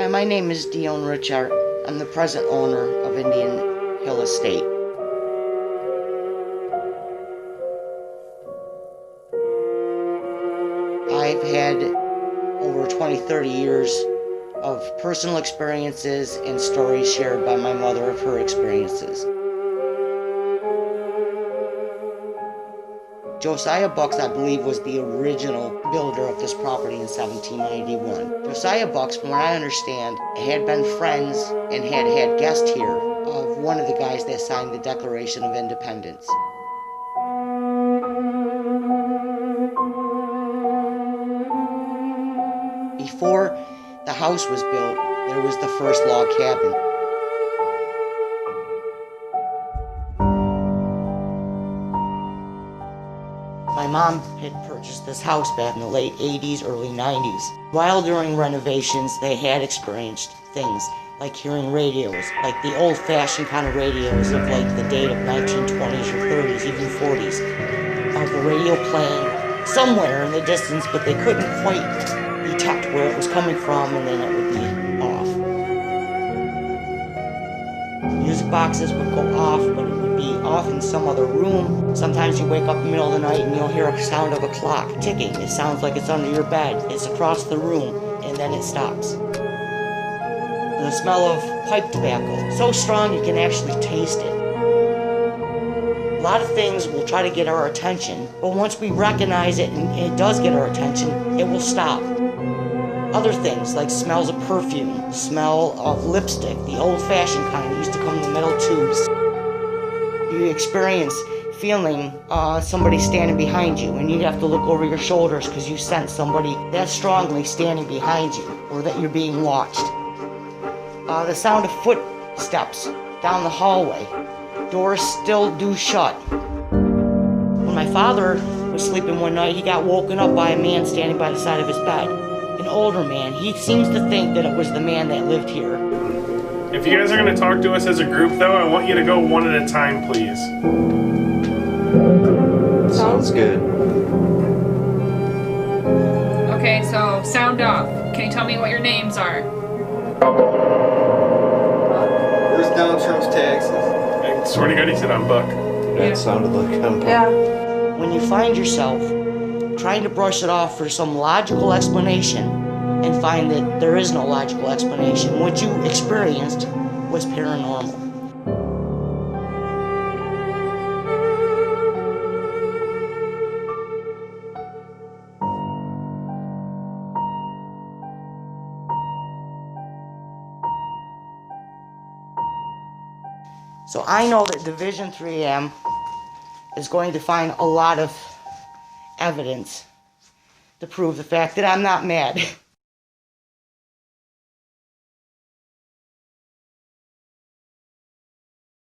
Hi, my name is Dion Richard. I'm the present owner of Indian Hill Estate. I've had over 20-30 years of personal experiences and stories shared by my mother of her experiences. Josiah Bucks, I believe, was the original builder of this property in 1791. Josiah Bucks, from what I understand, had been friends and had guests here of one of the guys that signed the Declaration of Independence. Before the house was built, there was the first log cabin. My mom had purchased this house back in the late 80s, early 90s. While during renovations, they had experienced things like hearing radios, like the old-fashioned kind of radios of like the date of 1920s or 30s, even 40s, of the radio playing somewhere in the distance, but they couldn't quite detect where it was coming from, and then it would be off. Music boxes would go off, but it would be off in some other room. Sometimes you wake up in the middle of the night and you'll hear a sound of a clock ticking. It sounds like it's under your bed. It's across the room, and then it stops. The smell of pipe tobacco, so strong you can actually taste it. A lot of things will try to get our attention, but once we recognize it and it does get our attention, it will stop. Other things like smells of perfume, smell of lipstick, the old-fashioned kind that used to come in the metal tubes. You experience feeling somebody standing behind you, and you have to look over your shoulders because you sense somebody that strongly standing behind you, or that you're being watched. The sound of footsteps down the hallway. Doors still do shut. When my father was sleeping one night, he got woken up by a man standing by the side of his bed. An older man. He seems to think that it was the man that lived here. If you guys are going to talk to us as a group, though, I want you to go one at a time, please. Sounds good. Okay, so sound off. Can you tell me what your names are? Where's Donald Trump's taxes? I swear to God, he said I'm Buck. That sounded like him. Yeah. When you find yourself trying to brush it off for some logical explanation and find that there is no logical explanation, what you experienced was paranormal. So I know that Division 3M is going to find a lot of evidence to prove the fact that I'm not mad.